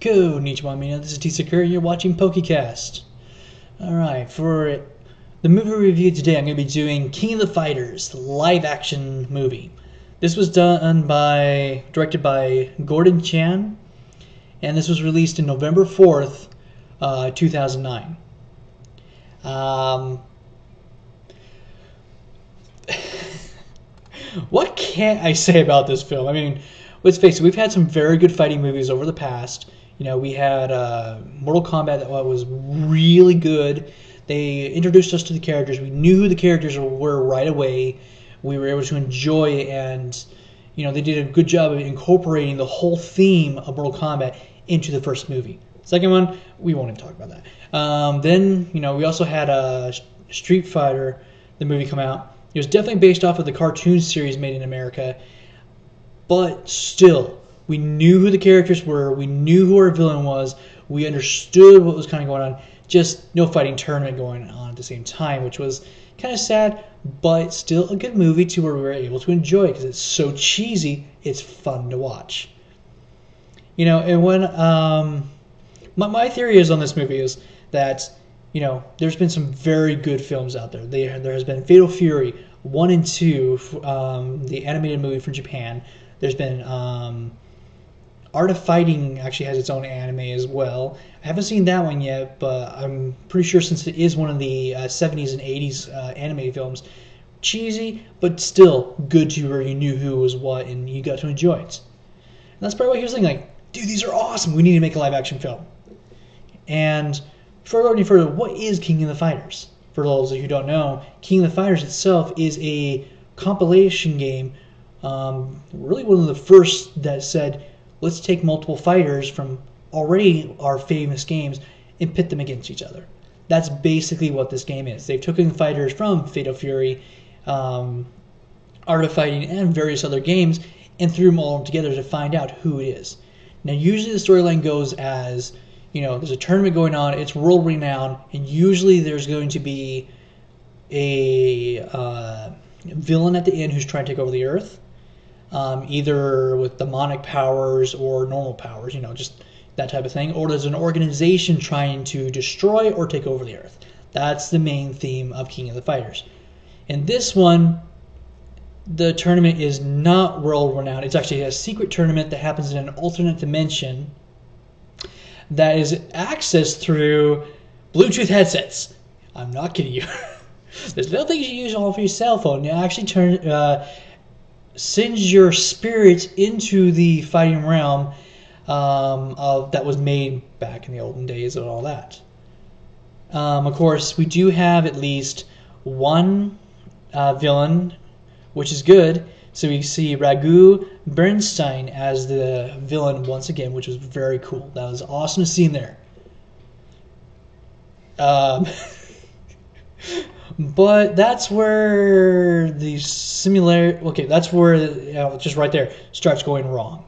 Konnichiwa, mina. This is T Sakura, and you're watching PokéCast. Alright, for the movie review today, I'm going to be doing King of the Fighters, the live-action movie. This was directed by Gordon Chan, and this was released in November 4th, 2009. What can I say about this film? I mean, let's face it, we've had some very good fighting movies over the past. You know, we had Mortal Kombat that was really good. They introduced us to the characters. We knew who the characters were right away. We were able to enjoy it, and you know, they did a good job of incorporating the whole theme of Mortal Kombat into the first movie. Second one, we won't even talk about that. Then, you know, we also had Street Fighter, the movie, come out. It was definitely based off of the cartoon series made in America, but still, we knew who the characters were, we knew who our villain was, we understood what was kind of going on, just no fighting tournament going on at the same time, which was kind of sad, but still a good movie to where we were able to enjoy it because it's so cheesy, it's fun to watch. You know, and when, my theory is on this movie is that, you know, there's been some very good films out there. There has been Fatal Fury 1 and 2, the animated movie from Japan. There's been Art of Fighting actually has its own anime as well. I haven't seen that one yet, but I'm pretty sure since it is one of the 70s and 80s animated films, cheesy, but still good to where you knew who was what and you got to enjoy it. And that's probably what he was thinking, like, dude, these are awesome. We need to make a live-action film. And before I go any further, what is King of the Fighters? For those of you who don't know, King of the Fighters itself is a compilation game, really one of the first that said, let's take multiple fighters from already our famous games and pit them against each other. That's basically what this game is. They've taken fighters from Fatal Fury, Art of Fighting, and various other games and threw them all together to find out who it is. Now, usually the storyline goes as, you know, there's a tournament going on, it's world renowned, and usually there's going to be a villain at the end who's trying to take over the Earth, either with demonic powers or normal powers, you know, just that type of thing, or there's an organization trying to destroy or take over the Earth. That's the main theme of King of the Fighters. In this one, the tournament is not world renowned. It's actually a secret tournament that happens in an alternate dimension that is accessed through Bluetooth headsets. I'm not kidding you. There's little things you use off your cell phone. It actually sends your spirit into the fighting realm that was made back in the olden days and all that. Of course, we do have at least one villain, which is good. So we see Ragu Bernstein as the villain once again, which was very cool. That was awesome to see him there. But that's where the similarity... Okay, that's where, you know, just right there, starts going wrong.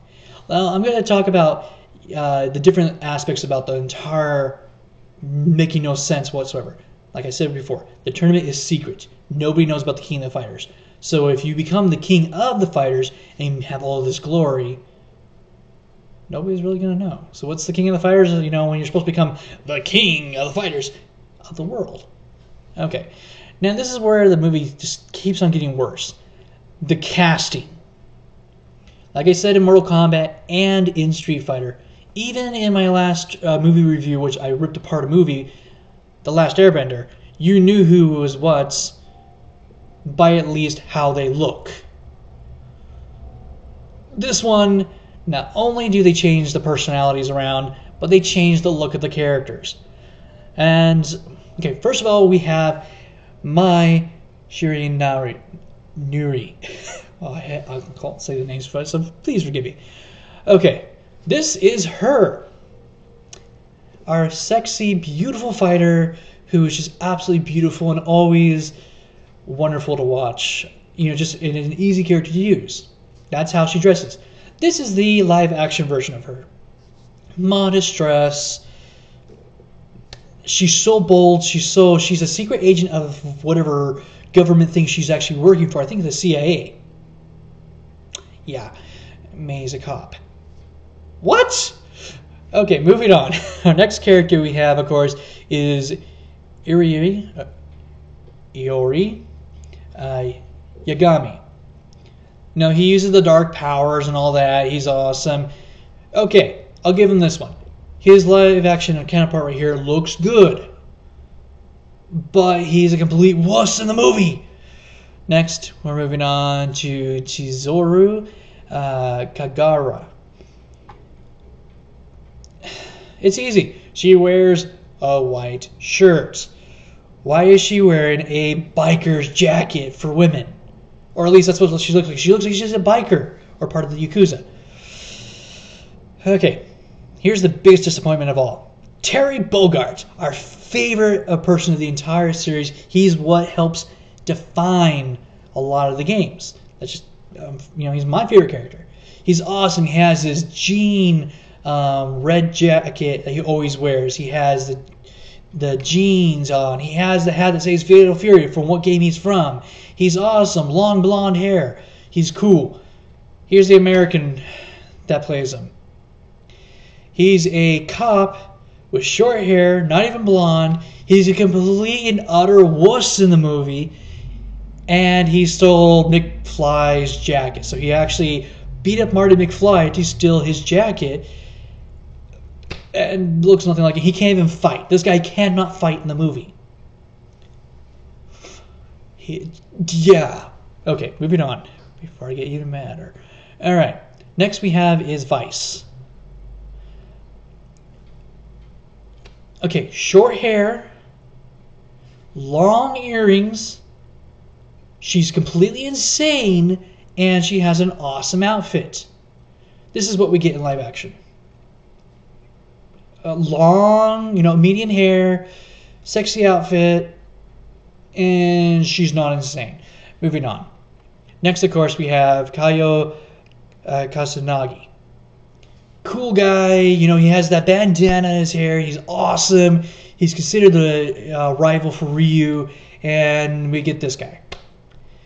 Well, I'm going to talk about the different aspects about the entire making no sense whatsoever. Like I said before, the tournament is secret. Nobody knows about the King of the Fighters. So if you become the King of the Fighters and have all this glory, nobody's really going to know. So what's the King of the Fighters? You know, when you're supposed to become the King of the Fighters of the world. Okay. Now this is where the movie just keeps on getting worse. The casting. Like I said in Mortal Kombat and in Street Fighter, even in my last movie review, which I ripped apart a movie, The Last Airbender, you knew who was what by at least how they look. This one, not only do they change the personalities around, but they change the look of the characters. And, okay, first of all, we have Mai Shiranuri. Oh, I can't say the names, so please forgive me. Okay, this is her. Our sexy, beautiful fighter who is just absolutely beautiful and always wonderful to watch. You know, just an easy character to use. That's how she dresses. This is the live action version of her. Modest dress. She's so bold. She's a secret agent of whatever government thing she's actually working for. I think the CIA. Yeah, May's a cop. What? Okay, moving on. Our next character we have, of course, is Iori Yagami. No, he uses the dark powers and all that. He's awesome. Okay, I'll give him this one. His live action counterpart right here looks good, but he's a complete wuss in the movie. Next, we're moving on to Chizuru Kagara. It's easy. She wears a white shirt. Why is she wearing a biker's jacket for women? Or at least that's what she looks like. She looks like she's a biker or part of the Yakuza. Okay, here's the biggest disappointment of all. Terry Bogard, our favorite person of the entire series. He's what helps define a lot of the games. That's just, he's my favorite character. He's awesome. He has his jean red jacket that he always wears. He has the jeans on. He has the hat that says Fatal Fury from what game he's from. He's awesome. Long blonde hair. He's cool. Here's the American that plays him. He's a cop with short hair, not even blonde. He's a complete and utter wuss in the movie. And he stole McFly's jacket. So he actually beat up Marty McFly to steal his jacket. And looks nothing like it. He can't even fight. This guy cannot fight in the movie. Yeah. Okay, moving on. Before I get even madder. Alright. Next we have is Vice. Okay, short hair. Long earrings. She's completely insane. And she has an awesome outfit. This is what we get in live action. Long, median hair, sexy outfit, and she's not insane. Moving on. Next, of course, we have Kayo Kasanagi. Cool guy, he has that bandana in his hair. He's awesome. He's considered the rival for Ryu, and we get this guy,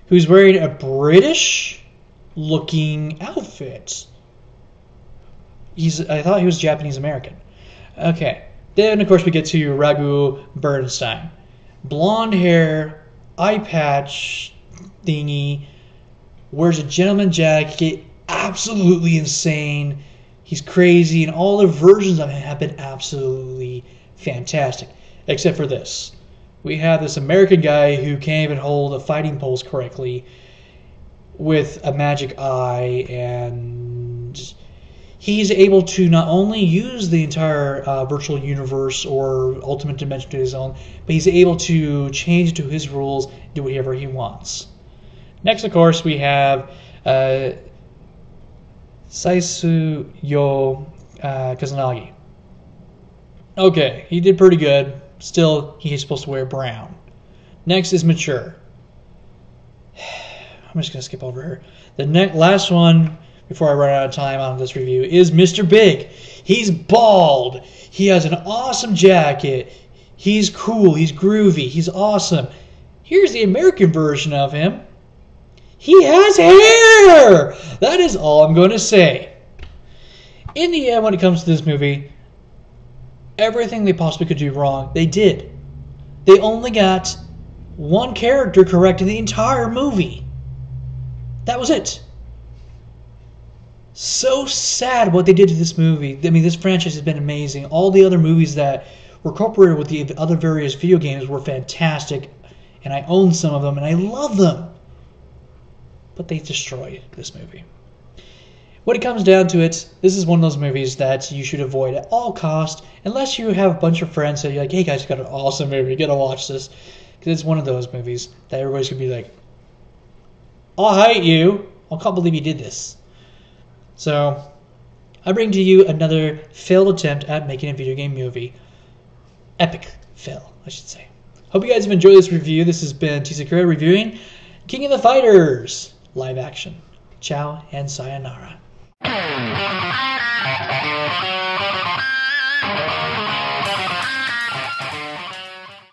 who's wearing a British-looking outfit. I thought he was Japanese American. Okay, then of course we get to Raghu Bernstein. Blonde hair, eye patch thingy, wears a gentleman jacket, absolutely insane. He's crazy, and all the versions of him have been absolutely fantastic. Except for this. We have this American guy who can't even hold a fighting pose correctly with a magic eye, and he's able to not only use the entire virtual universe or ultimate dimension to his own, but he's able to change to his rules, do whatever he wants. Next, of course, we have Saisuyo Kazanagi. Okay, he did pretty good. Still, he's supposed to wear brown. Next is Mature. I'm just going to skip over her. The last one, before I run out of time on this review, is Mr. Big. He's bald. He has an awesome jacket. He's cool. He's groovy. He's awesome. Here's the American version of him. He has hair! That is all I'm going to say. In the end, when it comes to this movie, everything they possibly could do wrong, they did. They only got one character correct in the entire movie. That was it. So sad what they did to this movie. I mean, this franchise has been amazing. All the other movies that were incorporated with the other various video games were fantastic, and I own some of them, and I love them. But they destroyed this movie. When it comes down to it, this is one of those movies that you should avoid at all costs, unless you have a bunch of friends that you're like, hey guys, you got an awesome movie, you gotta watch this. Because it's one of those movies that everybody's gonna be like, I hate you. I can't believe you did this. So, I bring to you another failed attempt at making a video game movie. Epic fail, I should say. Hope you guys have enjoyed this review. This has been T. Sakura reviewing King of the Fighters live action. Ciao and sayonara.